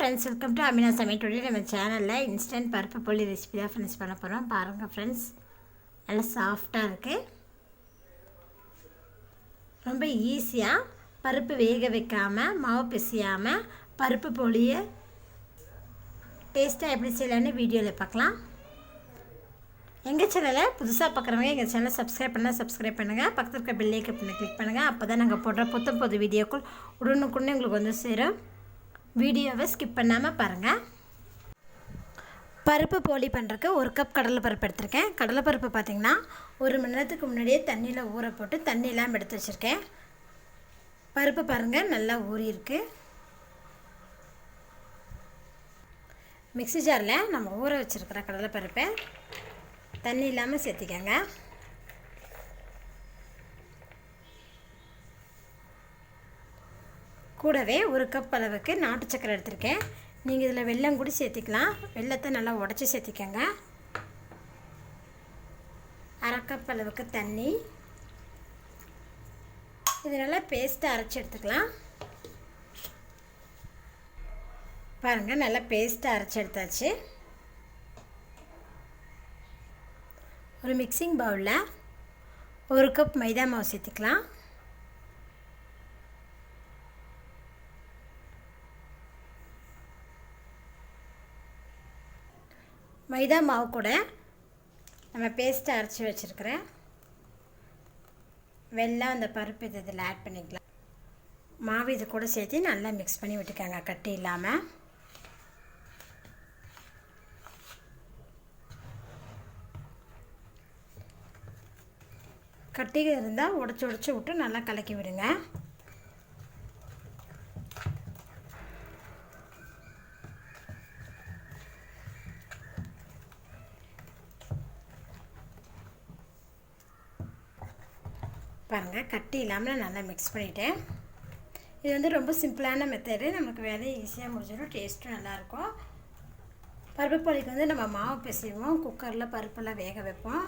friends, welcome to Amina Samayal. Today நம்ம சேனல்ல instant பருப்பு போலி ரெசிபி தான் ஃப்ரெண்ட்ஸ் பண்ண போறோம். பாருங்க ஃப்ரெண்ட்ஸ், நல்லா சாஃப்ட்டா இருக்கு. ரொம்ப ஈஸியா பருப்பு வேக வைக்காம மாவு பிசையாம பருப்பு போலிய டேஸ்டா எப்படி செய்யலாம்னு வீடியோல பார்க்கலாம். எங்க சேனலை புதுசா பார்க்குறவங்க எங்க சேனலை சப்ஸ்கிரைப் பண்ணுங்க. பக்கத்துல இருக்க பெல் ஐகானை கிளிக் பண்ணுங்க. அப்பதான் நாங்க போடுற புது வீடியோக்கள் உடனுக்குடனே உங்களுக்கு வந்து சேரும். வீடியோவை ஸ்கிப் பண்ணாமல் பாருங்கள். பருப்பு போலி பண்ணுறதுக்கு 1 கப் கடலைப்பருப்பு எடுத்திருக்கேன். கடலைப்பருப்பு பார்த்திங்கன்னா 1 மணி நேரத்துக்கு முன்னாடியே தண்ணியில் ஊற போட்டு தண்ணியெல்லாம் எடுத்து வச்சுருக்கேன். பருப்பு பாருங்கள் நல்லா ஊறியிருக்கு. மிக்ஸி ஜாரில் நம்ம ஊற வச்சுருக்கிற கடலைப்பருப்பை தண்ணி இல்லாமல் சேர்த்திக்கங்க. கூடவே 1 கப் அளவுக்கு நாட்டு சக்கரை எடுத்திருக்கேன். நீங்கள் இதில் வெல்லம் கூட சேர்த்திக்கலாம். வெல்லத்தை நல்லா உடச்சி சேர்த்திக்கங்க. 1/2 கப் அளவுக்கு தண்ணி. இது நல்லா பேஸ்ட்டாக அரைச்சி எடுத்துக்கலாம். பாருங்கள், நல்லா பேஸ்ட்டாக அரைச்சி எடுத்தாச்சு. ஒரு மிக்சிங் பவுலில் 1 கப் மைதா மாவு சேர்த்திக்கலாம். மைதா மாவு கூட நம்ம பேஸ்ட்டை அரைச்சி வச்சுருக்கிறேன் வெல்லம் அந்த பருப்பு இதில் ஆட் பண்ணிக்கலாம். மாவு இது கூட சேர்த்து நல்லா மிக்ஸ் பண்ணி விட்டுக்கோங்க, கட்டி இல்லாமல். கட்டி இருந்தால் உடச்சி விட்டு நல்லா கலக்கி விடுங்க. பாருங்கள், கட்டி இல்லாமல் நல்லா மிக்ஸ் பண்ணிவிட்டேன். இது வந்து ரொம்ப சிம்பிளான மெத்தடு. நமக்கு வேலையை ஈஸியாக முடிஞ்சிடும், டேஸ்ட்டும் நல்லாயிருக்கும். பருப்பு போலிக்கு வந்து நம்ம மாவு பிசைவோம், குக்கரில் பருப்பெல்லாம் வேக வைப்போம்.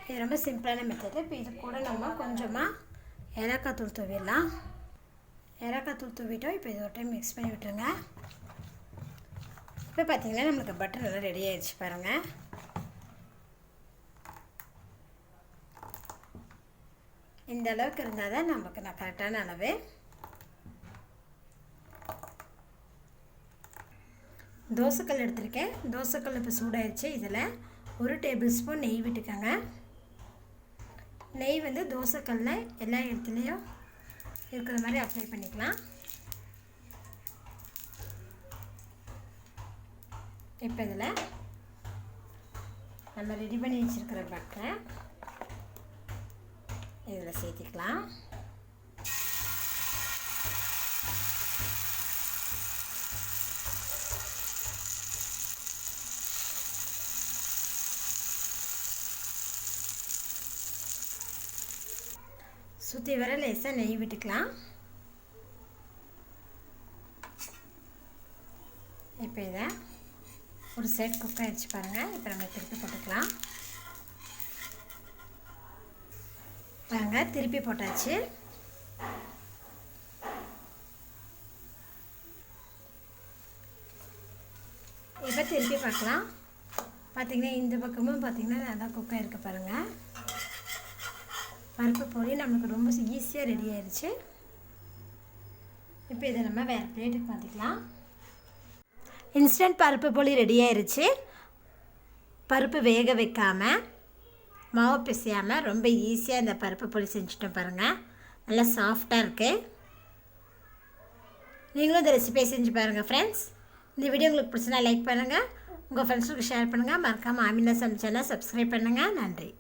இது ரொம்ப சிம்பிளான மெத்தடு. இப்போ இது கூட நம்ம கொஞ்சமாக ஏலக்காய் தூள் தூவிடலாம். ஏலக்காய் தூள் தூவிட்டோம். இப்போ இது ஒரு டைம் மிக்ஸ் பண்ணி விட்டுருங்க. இப்போ பார்த்திங்கன்னா நம்மளுக்கு பட்டர் நல்லா ரெடி ஆகிடுச்சு பாருங்கள். இந்த அளவுக்கு இருந்தால் தான் நமக்கு நான் கரெக்டான அளவு. தோசைக்கல் எடுத்திருக்கேன். தோசைக்கல் இப்போ சூடாயிடுச்சு. இதில் 1 டேபிள் ஸ்பூன் நெய் விட்டுக்கோங்க. நெய் வந்து தோசைக்கல்லில் எல்லா இடத்துலையும் இருக்கிற மாதிரி அப்ளை பண்ணிக்கலாம். இப்போ இதில் நம்ம ரெடி பண்ணி வச்சுருக்கிற பட்டரை இதில் சேர்த்திக்கலாம். சுற்றி வர லேசாக நெய் விட்டுக்கலாம். இப்போ இதை ஒரு சைட் குக் ஆகிடுச்சு பாருங்கள். இப்போ நம்ம திருப்பி போட்டுக்கலாம். பாருங்கள், திருப்பி போட்டாச்சு. இப்போ திருப்பி பார்க்கலாம். பார்த்திங்கன்னா இந்த பக்கமும் பார்த்திங்கன்னா நல்லா குக் ஆகிருக்கு பாருங்கள். பருப்பு போலி நம்மளுக்கு ரொம்ப ஈஸியாக ரெடி ஆயிடுச்சு. இப்போ இதை நம்ம வேறு பிளேட்டுக்கு மாற்றிக்கலாம். இன்ஸ்டன்ட் பருப்பு போலி ரெடி ஆயிடுச்சு. பருப்பு வேக வைக்காமல் மாவு பிசையாமல் ரொம்ப ஈஸியாக இந்த பருப்பு போலி செஞ்சுட்டோம் பாருங்கள். நல்லா சாஃப்டாக இருக்குது. நீங்களும் இந்த ரெசிபியை செஞ்சு பாருங்கள் ஃப்ரெண்ட்ஸ். இந்த வீடியோ உங்களுக்கு பிடிச்சினா லைக் பண்ணுங்கள், உங்கள் ஃப்ரெண்ட்ஸுக்கு ஷேர் பண்ணுங்கள். மறக்காமல் ஆமினா சமையல் சேனலை சப்ஸ்கிரைப் பண்ணுங்கள். நன்றி.